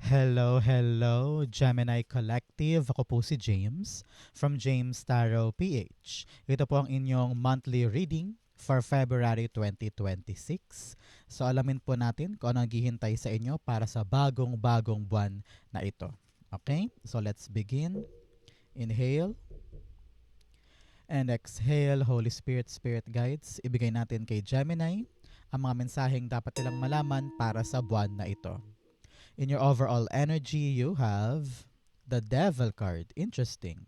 Hello, hello, Gemini Collective. Ako po si James from James Tarot PH. Ito po ang inyong monthly reading for February 2026. So alamin po natin kung ano ang naghihintay sa inyo para sa bagong-bagong buwan na ito. Okay? So let's begin. Inhale and exhale. Holy Spirit, Spirit Guides, ibigay natin kay Gemini ang mga mensaheng dapat nilang malaman para sa buwan na ito. In your overall energy, you have the Devil card. Interesting.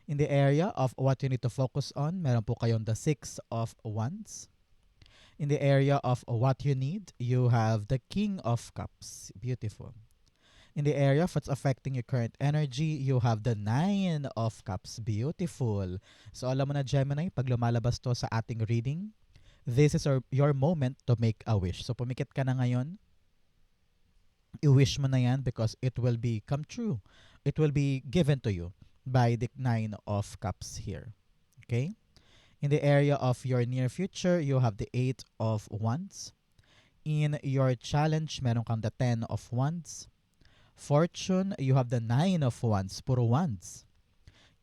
In the area of what you need to focus on, meron po kayong the Six of Wands. In the area of what you need, you have the King of Cups. Beautiful. In the area of what's affecting your current energy, you have the Nine of Cups. Beautiful. So alam mo na Gemini, pag lumalabas to sa ating reading, this is your moment to make a wish. So pumikit ka na ngayon, i-wish mo na yan because it will be come true. It will be given to you by the Nine of Cups here. Okay? In the area of your near future, you have the Eight of Wands. In your challenge, meron kang the Ten of Wands. Fortune, you have the Nine of Wands. Puro Wands.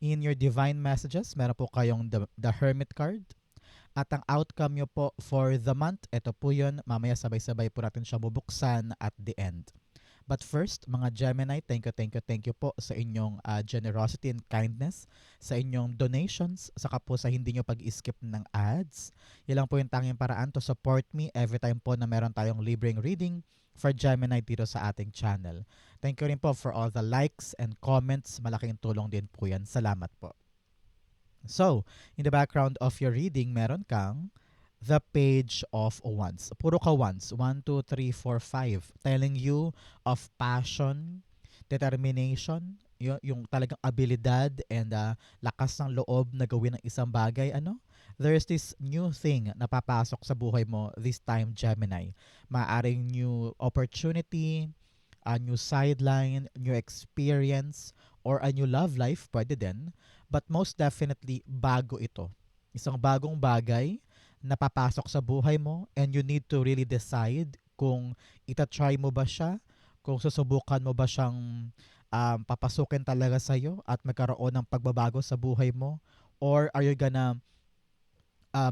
In your divine messages, meron po kayong the Hermit card. At ang outcome nyo po for the month, ito po yun. Mamaya sabay-sabay po natin siya bubuksan at the end. But first, mga Gemini, thank you po sa inyong generosity and kindness, sa inyong donations, saka po sa hindi nyo pag-skip ng ads. Yan lang po yung tanging paraan to support me every time po na meron tayong libreng reading for Gemini dito sa ating channel. Thank you rin po for all the likes and comments. Malaking tulong din po yan. Salamat po. So, in the background of your reading, meron kang the Page of Wands. Puro ka Wands. 1, 2, 3, 4, 5. Telling you of passion, determination, yung talagang abilidad and lakas ng loob na gawin ng isang bagay. There's this new thing na papasok sa buhay mo this time, Gemini. Maaring new opportunity, a new sideline, new experience, or a new love life, pwede din. But most definitely, bago ito. Isang bagong bagay na papasok sa buhay mo and you need to really decide kung ita-try mo ba siya, kung susubukan mo ba siyang papasukin talaga sa'yo at magkaroon ng pagbabago sa buhay mo, or are you gonna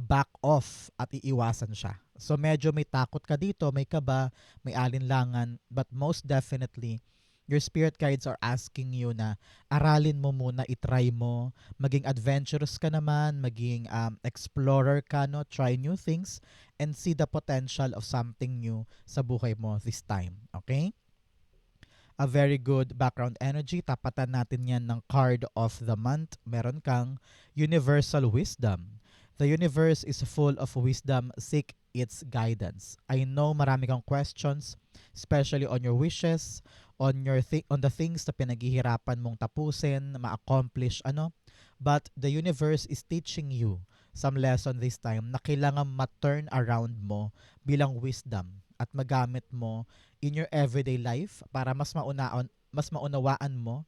back off at iiwasan siya. So medyo may takot ka dito, may kaba, may alinlangan, but most definitely, your spirit guides are asking you na aralin mo muna, itry mo, maging adventurous ka naman, maging explorer ka, no? Try new things and see the potential of something new sa buhay mo this time. Okay? A very good background energy. Tapatan natin yan ng card of the month. Meron kang Universal Wisdom. The universe is full of wisdom. Seek its guidance. I know marami kang questions, especially on your wishes, on the things na pinaghihirapan mong tapusin, ma-accomplish, But the universe is teaching you some lesson this time na kailangan ma-turn around mo bilang wisdom at magamit mo in your everyday life para mas maunawaan mo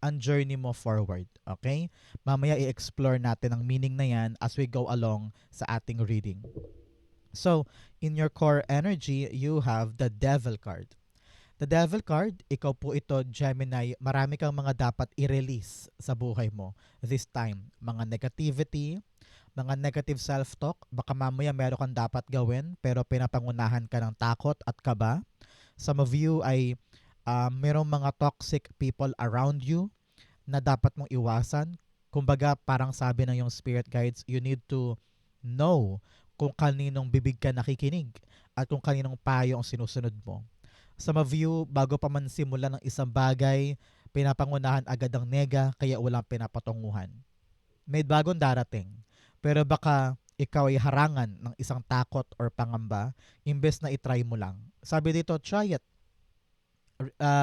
ang journey mo forward. Okay? Mamaya i-explore natin ang meaning na yan as we go along sa ating reading. So, in your core energy, you have the Devil card. The Devil card, ikaw po ito, Gemini, marami kang mga dapat i-release sa buhay mo this time. Mga negativity, mga negative self-talk, baka mamaya meron kang dapat gawin pero pinapangunahan ka ng takot at kaba. Some of you ay merong mga toxic people around you na dapat mong iwasan. Kumbaga, parang sabi ng yung spirit guides, you need to know kung kaninong bibig ka nakikinig at kung kaninong payo ang sinusunod mo. Some of you, bago pa man simula ng isang bagay, pinapangunahan agad ang nega kaya walang pinapatunguhan. May bagong darating, pero baka ikaw ay harangan ng isang takot or pangamba, imbes na itry mo lang. Sabi dito, try it.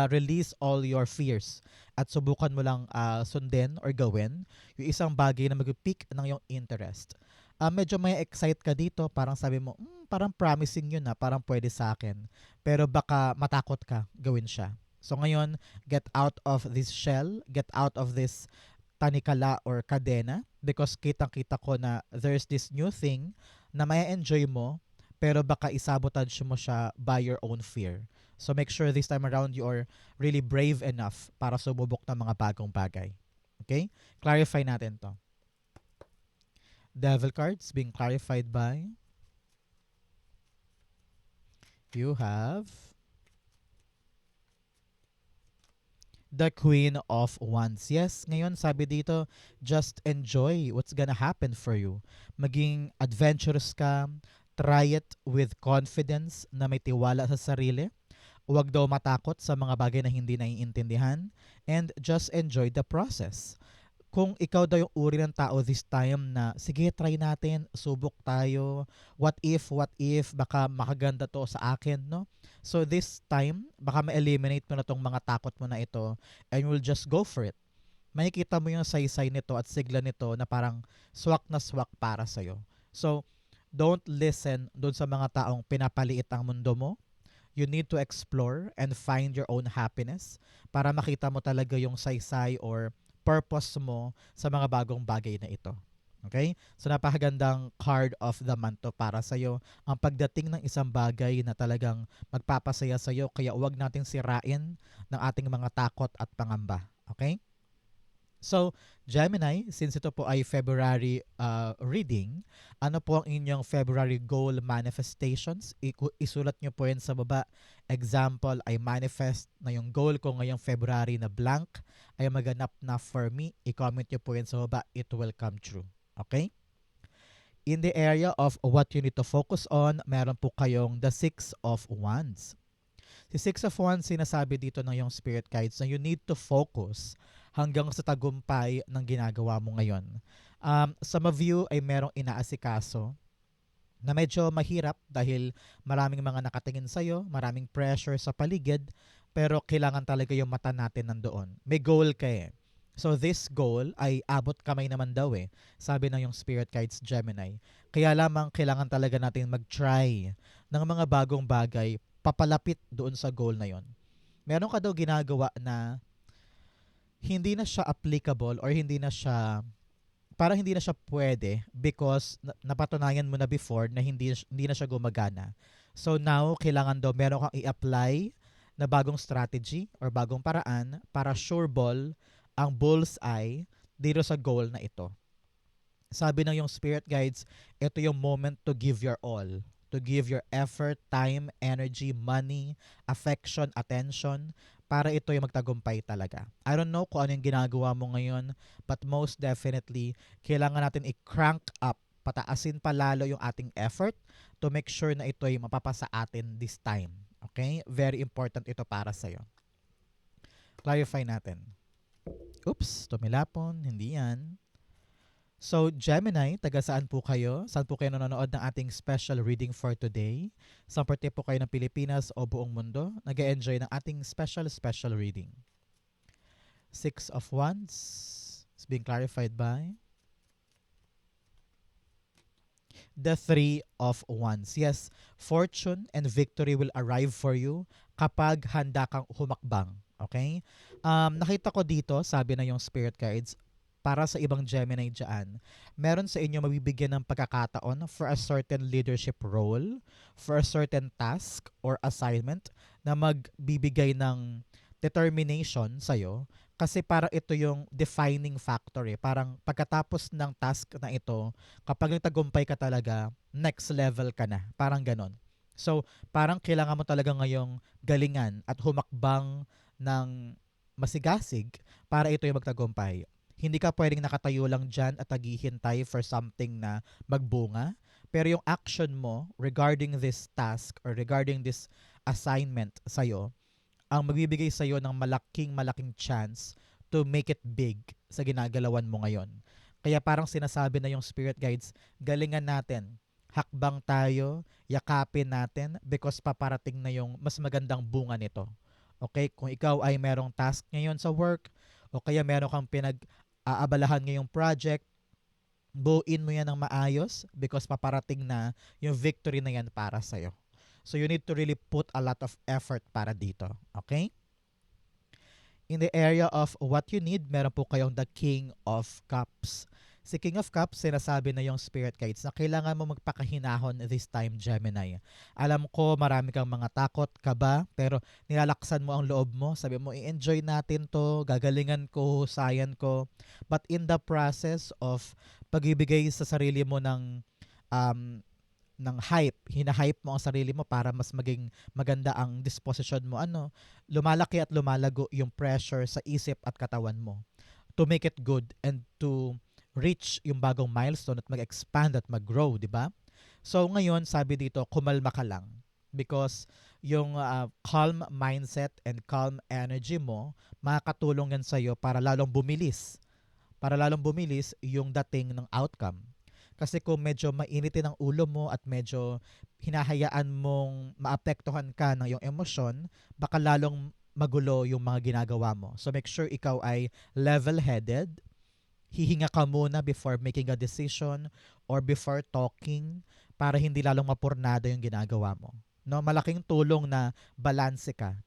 Release all your fears at subukan mo lang sundin or gawin yung isang bagay na mag-pick ng yung interest. Medyo may excite ka dito, parang sabi mo, parang promising yun parang pwede sa akin. Pero baka matakot ka gawin siya. So ngayon, get out of this shell, get out of this tanikala or kadena because kitang-kita ko na there's this new thing na may enjoy mo pero baka isabotage mo siya by your own fear. So make sure this time around you are really brave enough para sumubok ng mga bagong bagay. Okay? Clarify natin to. Devil cards being clarified by you have the Queen of Wands. Yes, ngayon sabi dito, just enjoy what's gonna happen for you. Maging adventurous ka, try it with confidence na may tiwala sa sarili. Huwag daw matakot sa mga bagay na hindi naiintindihan and just enjoy the process. Kung ikaw daw yung uri ng tao this time na, sige, try natin, subok tayo, what if, baka makaganda to sa akin, no? So this time, baka ma-eliminate mo na tong mga takot mo na ito and you'll just go for it. Makikita mo yung saysay nito at sigla nito na parang swak na swak para sa'yo. So, don't listen doon sa mga taong pinapaliit ang mundo mo. You need to explore and find your own happiness para makita mo talaga yung saysay or purpose mo sa mga bagong bagay na ito. Okay? So napakagandang card of the month to para sa'yo. Ang pagdating ng isang bagay na talagang magpapasaya sa'yo, kaya huwag nating sirain ng ating mga takot at pangamba. Okay? So, Gemini, since ito po ay February reading, ano po ang inyong February goal manifestations? Isulat nyo po yan sa baba. Example, I manifest na yung goal ko ngayong February na blank ay maganap na for me. I-comment nyo po yan sa baba. It will come true. Okay? In the area of what you need to focus on, meron po kayong the Six of Wands. Si Six of Wands, sinasabi dito ng yung spirit guides na you need to focus hanggang sa tagumpay ng ginagawa mo ngayon. Some of you ay merong inaasikaso na medyo mahirap dahil maraming mga nakatingin sa'yo, maraming pressure sa paligid, pero kailangan talaga yung mata natin nandoon. May goal ka eh. So this goal ay abot kamay naman daw eh, sabi ng yung spirit guides Gemini. Kaya lamang kailangan talaga natin mag-try ng mga bagong bagay papalapit doon sa goal na yon. Meron ka daw ginagawa na hindi na siya applicable or hindi na siya pwede because napatunayan mo na before na hindi na siya gumagana. So now, kailangan daw meron kang i-apply na bagong strategy or bagong paraan para sure ball ang bullseye dito sa goal na ito. Sabi ng yung spirit guides, ito yung moment to give your all. To give your effort, time, energy, money, affection, attention, para ito yung magtagumpay talaga. I don't know kung ano yung ginagawa mo ngayon, but most definitely, kailangan natin i-crank up, pataasin pa lalo yung ating effort to make sure na ito ay mapapasa atin this time. Okay? Very important ito para sa'yo. Clarify natin. Oops, tumilapon, hindi yan. So, Gemini, taga saan po kayo? Saan po kayo nanonood ng ating special reading for today? Saan parte po kayo ng Pilipinas o buong mundo? Nag-e-enjoy ng ating special reading. Six of Wands is being clarified by the Three of Wands. Yes, fortune and victory will arrive for you kapag handa kang humakbang. Okay? Nakita ko dito, sabi na yung spirit guides, para sa ibang Gemini dyan, meron sa inyo mabibigyan ng pagkakataon for a certain leadership role, for a certain task or assignment na magbibigay ng determination sa'yo kasi para ito yung defining factor eh. Parang pagkatapos ng task na ito, kapag nagtagumpay ka talaga, next level ka na. Parang ganon. So, parang kailangan mo talaga ngayong galingan at humakbang ng masigasig para ito yung magtagumpay. Hindi ka pwedeng nakatayo lang dyan at naghihintay for something na magbunga. Pero yung action mo regarding this task or regarding this assignment sa'yo, ang magbibigay sa'yo ng malaking chance to make it big sa ginagalawan mo ngayon. Kaya parang sinasabi na yung spirit guides, galingan natin, hakbang tayo, yakapin natin because paparating na yung mas magandang bunga nito. Okay? Kung ikaw ay merong task ngayon sa work o kaya meron kang aabalahan ngayong project, buuin mo yan ng maayos because paparating na yung victory na yan para sa'yo. So you need to really put a lot of effort para dito. Okay? In the area of what you need, meron po kayong the King of Cups. Si King of Cups, sinasabi na yung spirit guides na kailangan mo magpakahinahon this time, Gemini. Alam ko marami kang mga takot, kaba, pero nilalaksan mo ang loob mo. Sabi mo, i-enjoy natin to, gagalingan ko, husayan ko. But in the process of pagibigay sa sarili mo um, ng hype, hina-hype mo ang sarili mo para mas maging maganda ang disposition mo, lumalaki at lumalago yung pressure sa isip at katawan mo to make it good and to reach yung bagong milestone at mag-expand at mag-grow, di ba? So ngayon, sabi dito, kumalma ka lang because yung calm mindset and calm energy mo, makakatulong yan sa'yo para lalong bumilis yung dating ng outcome. Kasi kung medyo mainitin ang ulo mo at medyo hinahayaan mong maapektuhan ka ng iyong emosyon, baka lalong magulo yung mga ginagawa mo. So make sure ikaw ay level-headed, hihinga ka muna before making a decision or before talking para hindi lalong mapurnado yung ginagawa mo. No, malaking tulong na balanse ka.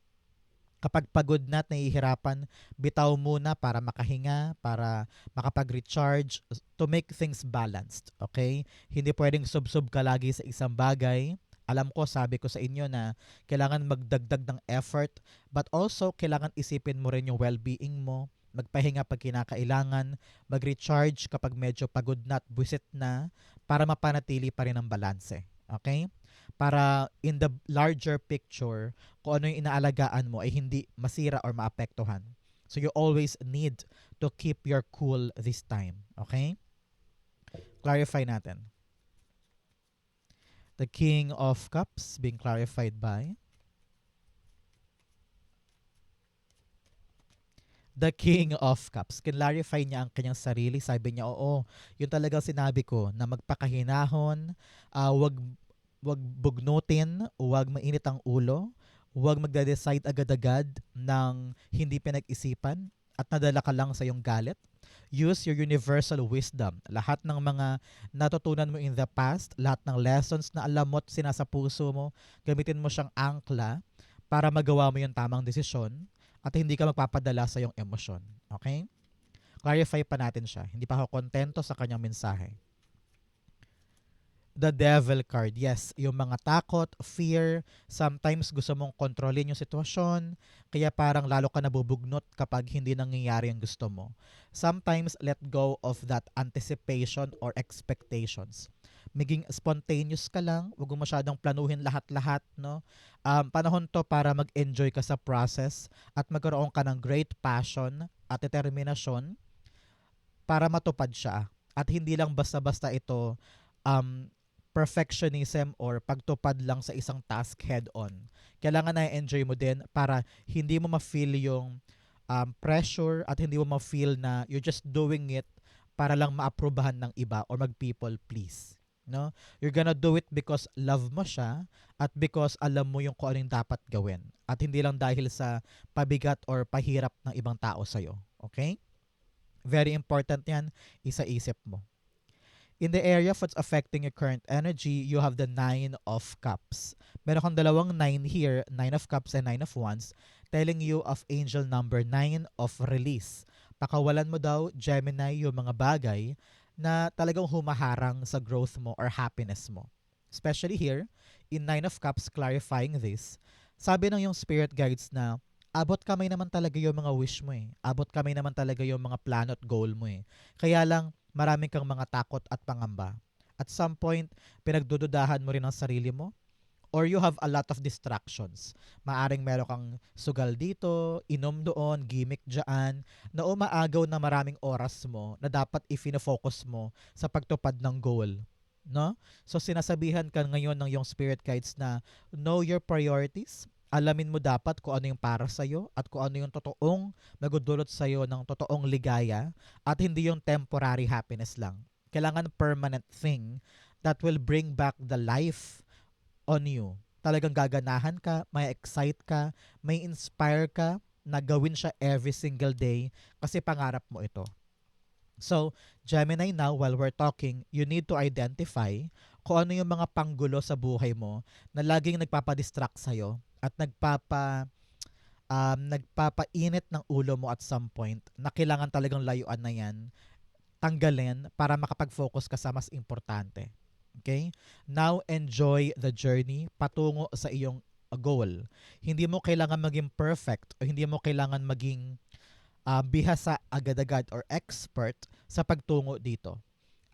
Kapag pagod na at nahihirapan, bitaw muna para makahinga, para makapag-recharge, to make things balanced. Okay? Hindi pwedeng sub-sub ka lagi sa isang bagay. Alam ko, sabi ko sa inyo na kailangan magdagdag ng effort, but also kailangan isipin mo rin yung well-being mo, magpahinga pag kinakailangan, mag-recharge kapag medyo pagod na at buwisit na, para mapanatili pa rin ang balanse. Okay? Para in the larger picture, kung ano yung inaalagaan mo ay hindi masira or maapektuhan. So you always need to keep your cool this time. Okay? Clarify natin. The King of Cups being clarified by the King of Cups. Clarify niya ang kanyang sarili. Sabi niya, oo, yun talagang sinabi ko na magpakahinahon, wag bugnutin, wag mainit ang ulo, wag magde-decide agad-agad ng hindi pinag-isipan at nadala ka lang sa iyong galit. Use your universal wisdom. Lahat ng mga natutunan mo in the past, lahat ng lessons na alam mo at sinasa puso mo, gamitin mo siyang angkla para magawa mo yung tamang desisyon at hindi ka magpapadala sa iyong emosyon. Okay? Clarify pa natin siya. Hindi pa ako kontento sa kanyang mensahe. The Devil card. Yes, yung mga takot, fear, sometimes gusto mong kontrolin yung sitwasyon, kaya parang lalo ka nabubugnot kapag hindi nangyayari ang gusto mo. Sometimes let go of that anticipation or expectations. Maging spontaneous ka lang, huwag mo masyadong planuhin lahat-lahat, no? Panahon to para mag-enjoy ka sa process at magkaroon ka ng great passion at determinasyon para matupad siya. At hindi lang basta-basta ito um, perfectionism or pagtupad lang sa isang task head-on. Kailangan na-enjoy mo din para hindi mo ma-feel yung pressure at hindi mo ma-feel na you're just doing it para lang maaprubahan ng iba or mag-people please. No? You're gonna do it because love mo siya at because alam mo yung kung ano yung dapat gawin. At hindi lang dahil sa pabigat or pahirap ng ibang tao sa'yo. Okay? Very important yan, isa-isip mo. In the area of what's affecting your current energy, you have the Nine of Cups. Meron kang dalawang nine here, Nine of Cups and Nine of Wands, telling you of angel number 9 of release. Pakawalan mo daw, Gemini, yung mga bagay na talagang humaharang sa growth mo or happiness mo. Especially here, in Nine of Cups, clarifying this, sabi ng yung spirit guides na abot kamay naman talaga yung mga wish mo eh. Abot kamay naman talaga yung mga plano at goal mo eh. Kaya lang, maraming kang mga takot at pangamba. At some point, pinagdududahan mo rin ang sarili mo or you have a lot of distractions. Maaring meron kang sugal dito, inom doon, gimmick dyan, na umaagaw na maraming oras mo na dapat i-focus mo sa pagtupad ng goal. No? So sinasabihan ka ngayon ng yung spirit guides na know your priorities, alamin mo dapat kung ano yung para sa'yo at kung ano yung totoong magudulot sa'yo ng totoong ligaya at hindi yung temporary happiness lang. Kailangan permanent thing that will bring back the life on you. Talagang gaganahan ka, may excite ka, may inspire ka na gawin siya every single day kasi pangarap mo ito. So, Gemini now, while we're talking, you need to identify kung ano yung mga panggulo sa buhay mo na laging nagpapadistract sa'yo at nagpapainit ng ulo mo at some point na kailangan talagang layuan na yan. tanggalin para makapag-focus ka sa mas importante. Okay? Now, enjoy the journey patungo sa iyong goal. Hindi mo kailangan maging perfect o hindi mo kailangan maging bihasa agad-agad or expert sa pagtungo dito.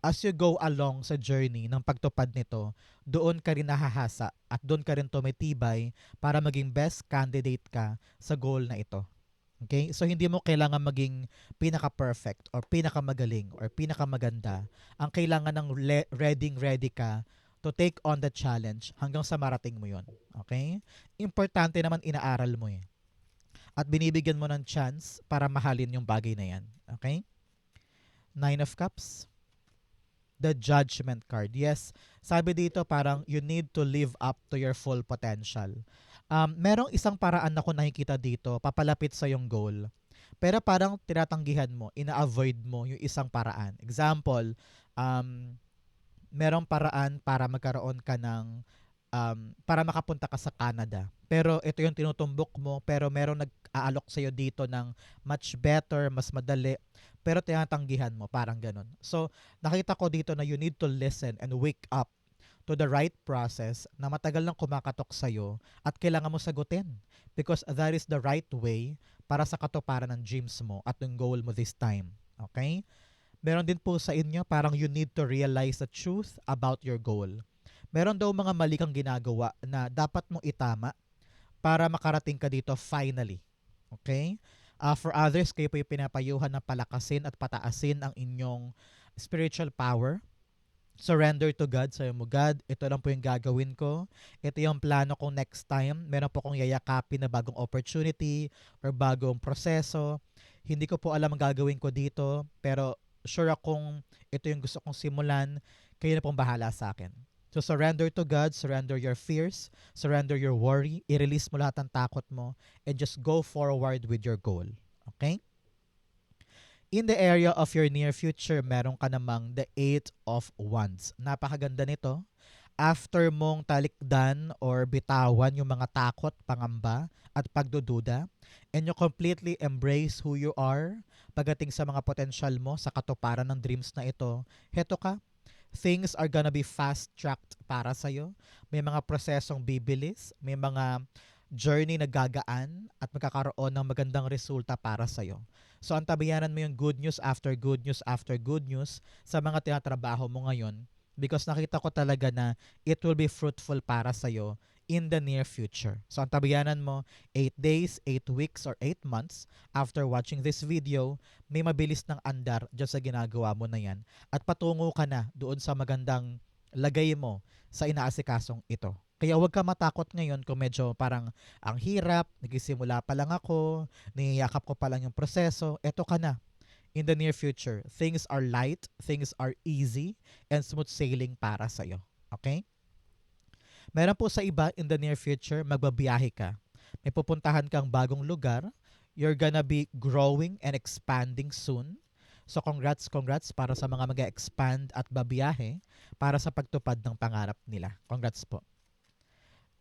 As you go along sa journey ng pagtupad nito, doon ka rin nahahasa at doon ka rin tumitibay para maging best candidate ka sa goal na ito. Okay? So hindi mo kailangan maging pinaka-perfect or pinaka-magaling or pinaka-maganda. Ang kailangan ng ready ka to take on the challenge hanggang sa marating mo yon. Okay? Importante naman inaaral mo eh. At binibigyan mo ng chance para mahalin yung bagay na yan. Okay? Nine of Cups. The Judgment card. Yes, sabi dito parang you need to live up to your full potential. Merong isang paraan ako nakikita dito, papalapit sa yung goal. Pero parang tinatanggihan mo, ina-avoid mo yung isang paraan. Example, merong paraan para magkaroon ka ng para makapunta ka sa Canada. Pero ito yung tinutumbok mo, pero merong nag-aalok sa'yo dito ng much better, mas madali, pero tinatanggihan mo, parang ganun. So, nakita ko dito na you need to listen and wake up to the right process na matagal nang kumakatok sa'yo at kailangan mo sagutin because that is the right way para sa katuparan ng dreams mo at yung goal mo this time. Okay? Meron din po sa inyo, parang you need to realize the truth about your goal. Meron daw mga mali kang ginagawa na dapat mong itama para makarating ka dito finally. Okay? For others, kayo po yung pinapayuhan na palakasin at pataasin ang inyong spiritual power. Surrender to God. Sabi mo, God, ito lang po yung gagawin ko. Ito yung plano kong next time. Meron po kong yayakapin na bagong opportunity or bagong proseso. Hindi ko po alam ang gagawin ko dito, pero sure akong ito yung gusto kong simulan. Kayo na pong bahala sa akin. So surrender to God, surrender your fears, surrender your worry, i-release mo lahat ng takot mo, and just go forward with your goal. Okay? In the area of your near future, meron ka namang the Eight of Wands. Napakaganda nito. After mong talikdan or bitawan yung mga takot, pangamba, at pagdududa, and you completely embrace who you are, pagdating sa mga potential mo, sa katuparan ng dreams na ito, heto ka, things are gonna be fast-tracked para sa'yo. May mga prosesong bibilis, may mga journey na gagaan at magkakaroon ng magandang resulta para sa'yo. So, antabayanan mo yung good news after good news after good news sa mga tinatrabaho mo ngayon because nakita ko talaga na it will be fruitful para sa'yo in the near future. So, antabayanan mo 8 days, 8 weeks, or 8 months after watching this video, may mabilis ng andar dyan sa ginagawa mo na yan at patungo ka na doon sa magandang lagay mo sa inaasikasong ito. Kaya huwag ka matakot ngayon kung medyo parang ang hirap, nagsisimula pa lang ako, niyayakap ko pa lang yung proseso, eto ka na. In the near future, things are light, things are easy, and smooth sailing para sa'yo. Okay? Meron po sa iba, in the near future, magbabiyahe ka. May pupuntahan kang bagong lugar. You're gonna be growing and expanding soon. So congrats para sa mga mag-expand at babiyahe para sa pagtupad ng pangarap nila. Congrats po.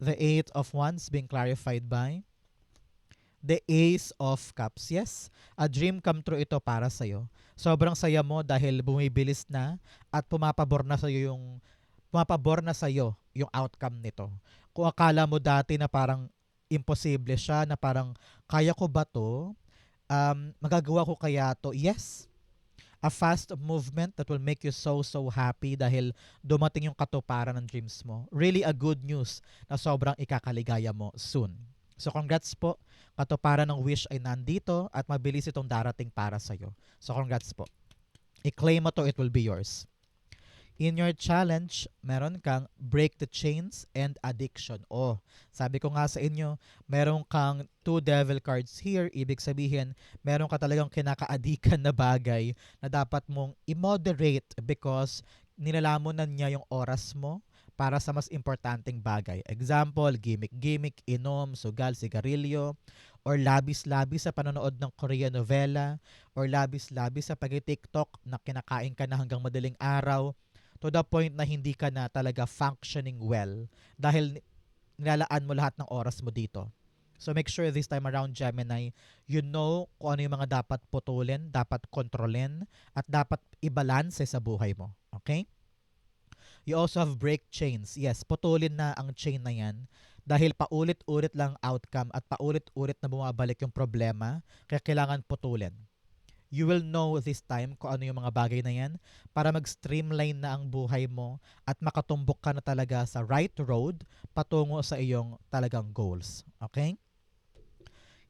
The Eight of Wands being clarified by the Ace of Cups. Yes, a dream come true ito para sa'yo. Sobrang saya mo dahil bumibilis na at pumapabor na sa'yo yung outcome nito. Kung akala mo dati na parang imposible siya, na parang kaya ko ba to? Magagawa ko kaya to? Yes. A fast movement that will make you so happy dahil dumating yung katuparan ng dreams mo. Really a good news na sobrang ikakaligaya mo soon. So congrats po. Katuparan ng wish ay nandito at mabilis itong darating para sa'yo. So congrats po. I-claim mo to, it will be yours. In your challenge, meron kang break the chains and addiction. Oh, sabi ko nga sa inyo, meron kang 2 devil cards here. Ibig sabihin, meron ka talagang kinakaadikan na bagay na dapat mong i-moderate because nilalamunan niya yung oras mo para sa mas importanteng bagay. Example, gimmick-gimmick, inom, sugal, sigarilyo, or labis-labis sa panonood ng Korean novela, or labis-labis sa pag-TikTok na kinakain ka na hanggang madaling araw, to the point na hindi ka na talaga functioning well dahil nilalaan mo lahat ng oras mo dito. So make sure this time around, Gemini, you know kung ano yung mga dapat putulin, dapat kontrolin, at dapat ibalanse sa buhay mo. Okay? You also have break chains. Yes, putulin na ang chain na yan dahil paulit-ulit lang outcome at paulit-ulit na bumabalik yung problema, kaya kailangan putulin. You will know this time kung ano yung mga bagay na yan para mag-streamline na ang buhay mo at makatumbok ka na talaga sa right road patungo sa iyong talagang goals. Okay?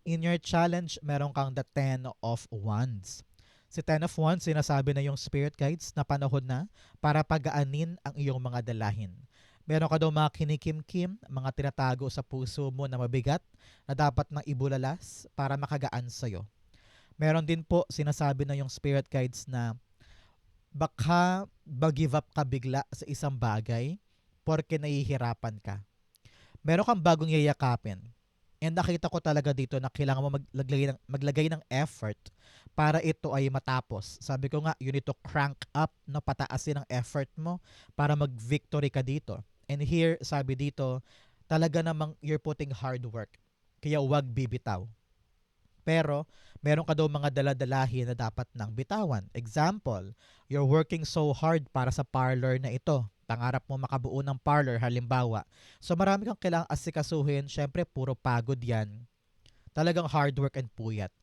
In your challenge, meron kang the Ten of Wands. Si Ten of Wands, sinasabi na yung spirit guides na panahon na para pagaanin ang iyong mga dalahin. Meron ka daw mga kinikim-kim, mga tinatago sa puso mo na mabigat na dapat nang ibulalas para makagaan sa'yo. Meron din po sinasabi na yung spirit guides na baka mag-give up ka bigla sa isang bagay porque nahihirapan ka. Meron kang bagong yayakapin. And nakita ko talaga dito na kailangan mo maglagay ng effort para ito ay matapos. Sabi ko nga, you need to crank up, no, pataasin ang effort mo para mag-victory ka dito. And here, sabi dito, talaga namang you're putting hard work. Kaya huwag bibitaw. Pero, meron ka daw mga daladalahin na dapat nang bitawan. Example, you're working so hard para sa parlor na ito. Pangarap mo makabuo ng parlor, halimbawa. So, marami kang kailangang asikasuhin. Siyempre, puro pagod yan. Talagang hard work and puyat.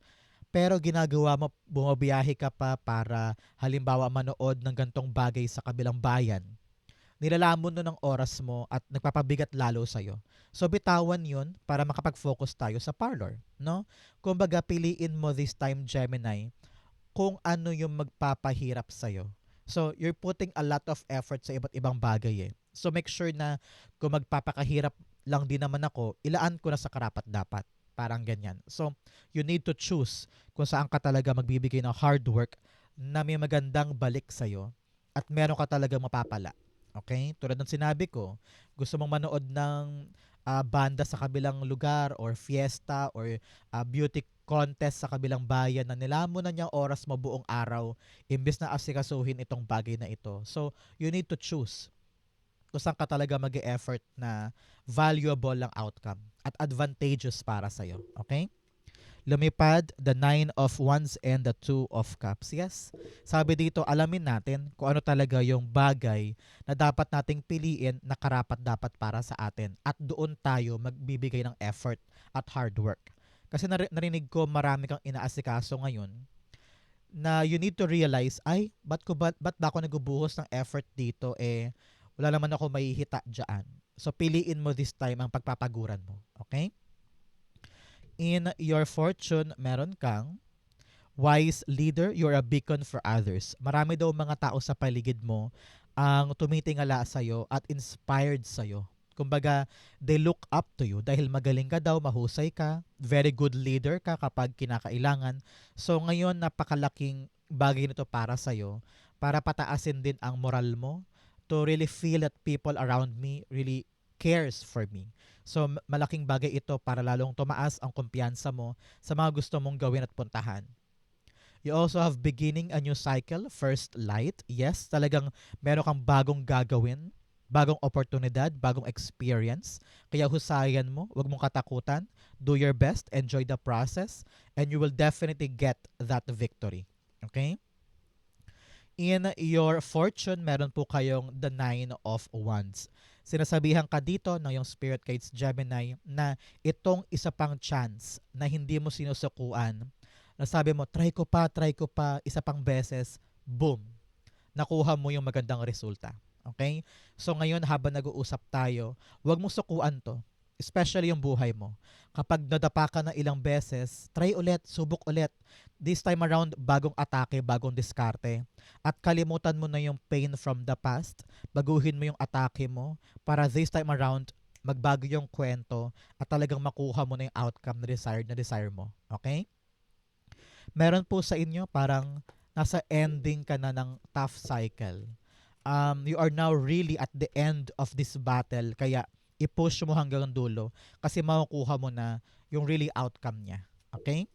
Pero ginagawa mo, bumabiyahe ka pa para halimbawa manood ng gantong bagay sa kabilang bayan. Nilalamon nun ng oras mo at nagpapabigat lalo sa'yo. So bitawan yun para makapag-focus tayo sa parlor. No? Kumbaga, piliin mo this time, Gemini, kung ano yung magpapahirap sa'yo. So you're putting a lot of effort sa iba't ibang bagay eh. So make sure na kung magpapakahirap lang din naman ako, ilaan ko na sa karapat-dapat. Parang ganyan. So you need to choose kung saan ka talaga magbibigay ng hard work na may magandang balik sa'yo at meron ka talaga mapapala. Okay? Tulad ng sinabi ko, gusto mong manood ng banda sa kabilang lugar or fiesta or beauty contest sa kabilang bayan na nilamon na niya oras mo buong araw imbes na asikasuhin itong bagay na ito. So, you need to choose kung saan ka talaga mag-e-effort na valuable ang outcome at advantageous para sa'yo. Okay? Lumipad, the Nine of Wands and the Two of Cups. Yes, sabi dito, alamin natin kung ano talaga yung bagay na dapat nating piliin na karapat-dapat para sa atin. At doon tayo magbibigay ng effort at hard work. Kasi narinig ko marami kang inaasikaso ngayon na you need to realize, ay, ba't ba ako nagbubuhos ng effort dito wala naman ako mahihita dyan. So, piliin mo this time ang pagpapaguran mo. Okay? In your fortune, meron kang wise leader, you're a beacon for others. Marami daw mga tao sa paligid mo ang tumitingala sa'yo at inspired sa'yo. Kumbaga, they look up to you dahil magaling ka daw, mahusay ka, very good leader ka kapag kinakailangan. So ngayon, napakalaking bagay nito para sa'yo, para pataasin din ang moral mo, to really feel that people around me really cares for me. So malaking bagay ito para lalong tumaas ang kumpiyansa mo sa mga gusto mong gawin at puntahan. You also have beginning a new cycle, first light. Yes, talagang meron kang bagong gagawin, bagong oportunidad, bagong experience. Kaya husayan mo, huwag mong katakutan, do your best, enjoy the process, and you will definitely get that victory. Okay? In your fortune, meron po kayong the Nine of Wands. Sinasabihan ka dito ng yung Spirit Guides Gemini na itong isa pang chance na hindi mo sinusukuan. Nasabi mo, try ko pa, isa pang beses, boom, nakuha mo yung magandang resulta. Okay? So ngayon, habang nag-uusap tayo, huwag mo sukuan to. Especially yung buhay mo. Kapag nadapa ka na ilang beses, try ulit, subok ulit. This time around, bagong atake, bagong diskarte. At kalimutan mo na yung pain from the past. Baguhin mo yung atake mo para this time around, magbago yung kwento at talagang makuha mo na yung outcome na desire mo. Okay? Meron po sa inyo parang nasa ending ka na ng tough cycle. You are now really at the end of this battle. Kaya i-push mo hanggang dulo kasi makukuha mo na yung really outcome niya. Okay?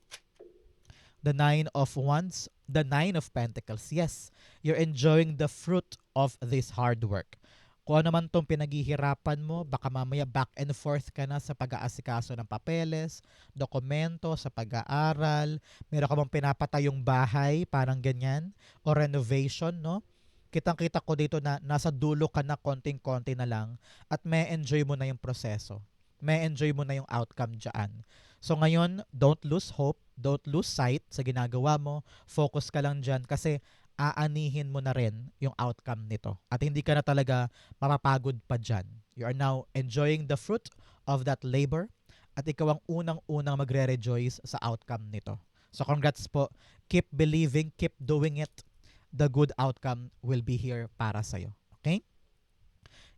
The Nine of Wands, the Nine of Pentacles. Yes, you're enjoying the fruit of this hard work. Kung ano man tong pinaghihirapan mo, baka mamaya back and forth ka na sa pag-aasikaso ng papeles, dokumento, sa pag-aaral, meron ka bang pinapatayong bahay, parang ganyan, o renovation, no? Kitang-kita ko dito na nasa dulo ka na konting-konti na lang at may enjoy mo na yung proseso. May enjoy mo na yung outcome dyan. So ngayon, don't lose hope, don't lose sight sa ginagawa mo, focus ka lang dyan kasi aanihin mo na rin yung outcome nito. At hindi ka na talaga mapapagod pa dyan. You are now enjoying the fruit of that labor at ikaw ang unang-unang magre-rejoice sa outcome nito. So congrats po. Keep believing, keep doing it. The good outcome will be here para sa'yo. Okay?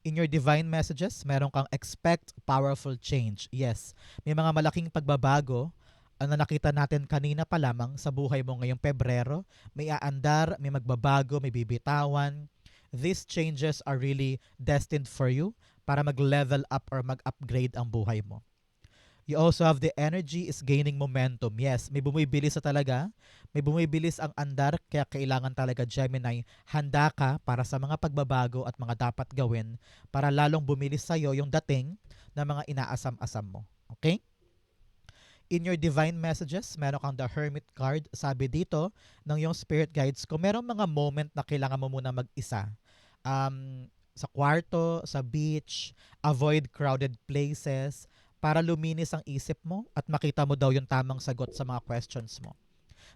In your divine messages, meron kang expect powerful change. Yes, may mga malaking pagbabago na nakita natin kanina pa lamang sa buhay mo ngayong Pebrero. May aandar, may magbabago, may bibitawan. These changes are really destined for you para mag-level up or mag-upgrade ang buhay mo. You also have the energy is gaining momentum. Yes, may bumibilis sa talaga. May bumibilis ang andar kaya kailangan talaga Gemini, handa ka para sa mga pagbabago at mga dapat gawin para lalong bumilis sa'yo yung dating na mga inaasam-asam mo. Okay? In your divine messages, meron kang the Hermit card. Sabi dito ng yung spirit guides ko, merong mga moment na kailangan mo muna mag-isa. Sa kwarto, sa beach, avoid crowded places para luminis ang isip mo at makita mo daw yung tamang sagot sa mga questions mo.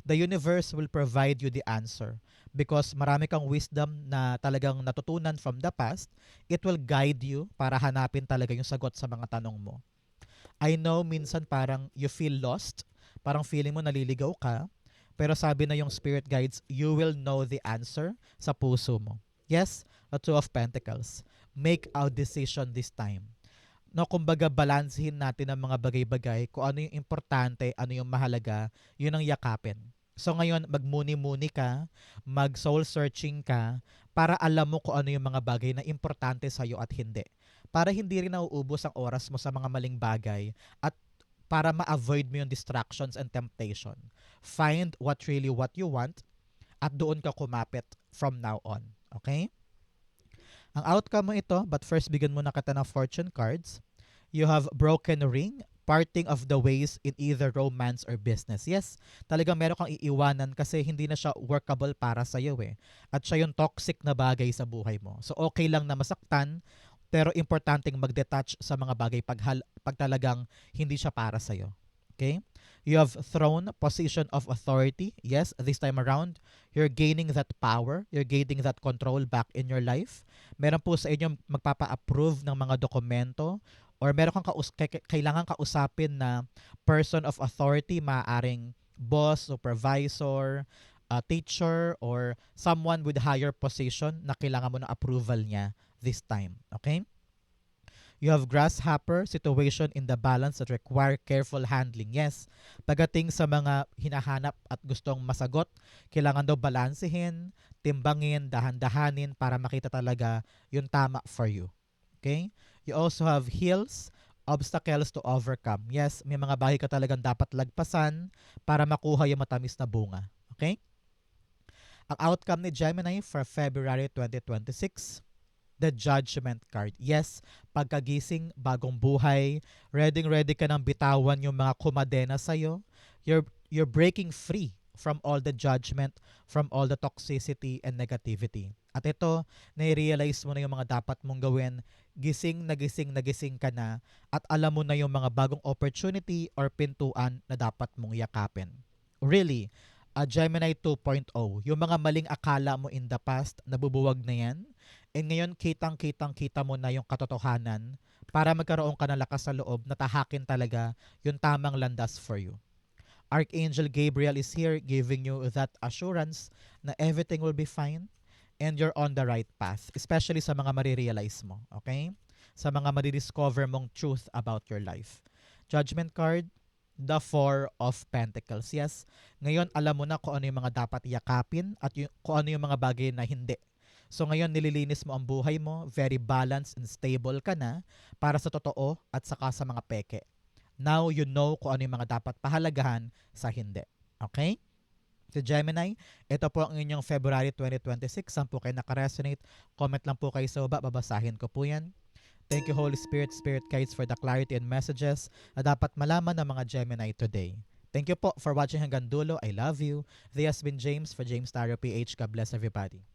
The universe will provide you the answer because marami kang wisdom na talagang natutunan from the past. It will guide you para hanapin talaga yung sagot sa mga tanong mo. I know minsan parang you feel lost, parang feeling mo naliligaw ka, pero sabi na yung spirit guides, you will know the answer sa puso mo. Yes, the Two of Pentacles. Make a decision this time. No, kumbaga balansehin natin ang mga bagay-bagay, kung ano yung importante, ano yung mahalaga, yun ang yakapin. So ngayon, magmuni-muni ka, mag-soul searching ka, para alam mo kung ano yung mga bagay na importante sa'yo at hindi. Para hindi rin nauubos ang oras mo sa mga maling bagay at para ma-avoid mo yung distractions and temptation. Find what you want at doon ka kumapit from now on. Okay? Ang outcome mo ito, but first bigyan mo na kita ng fortune cards. You have broken ring, parting of the ways in either romance or business. Yes, talagang meron kang iiwanan kasi hindi na siya workable para sa iyo eh. At siya yung toxic na bagay sa buhay mo. So okay lang na masaktan, pero importanteng mag-detach sa mga bagay pag talagang hindi siya para sa iyo. Okay? You have thrown position of authority. Yes, this time around, you're gaining that power, you're gaining that control back in your life. Meron po sa inyo magpapa-approve ng mga dokumento or meron kang kailangan kausapin na person of authority, maaring boss, supervisor, teacher, or someone with higher position na kailangan mo ng approval niya this time. Okay? You have grasshopper situation in the balance that require careful handling. Yes, pagdating sa mga hinahanap at gustong masagot, kailangan daw balansehin, timbangin, dahan-dahanin para makita talaga yung tama for you. Okay? You also have hills, obstacles to overcome. Yes, may mga bagay ka talagang dapat lagpasan para makuha yung matamis na bunga. Okay? Ang outcome ni Gemini for February 2026, the Judgment card. Yes, pagkagising, bagong buhay, ready ka nang bitawan yung mga kumadena sa'yo. You're breaking free from all the judgment, from all the toxicity and negativity. At ito, nai-realize mo na yung mga dapat mong gawin, gising na gising ka na, at alam mo na yung mga bagong opportunity or pintuan na dapat mong yakapin. Really, Gemini 2.0, yung mga maling akala mo in the past, nabubuwag na yan. And ngayon, kita mo na yung katotohanan para magkaroon ka ng lakas sa loob na tahakin talaga yung tamang landas for you. Archangel Gabriel is here giving you that assurance na everything will be fine and you're on the right path, especially sa mga marirealize mo, okay? Sa mga maridiscover mong truth about your life. Judgment card, the Four of Pentacles. Yes, ngayon alam mo na kung ano yung mga dapat yakapin at kung ano yung mga bagay na hindi. So ngayon nililinis mo ang buhay mo, very balanced and stable ka na para sa totoo at saka sa mga peke. Now you know kung ano yung mga dapat pahalagahan sa hindi. Okay? Si Gemini, ito po ang inyong February 2026. Saan po kayo nakaresonate? Comment lang po kayo sa baba, babasahin ko po yan. Thank you Holy Spirit, Spirit Guides for the clarity and messages na dapat malaman ng mga Gemini today. Thank you po for watching hanggang dulo. I love you. This has been James for James Tarot PH. God bless everybody.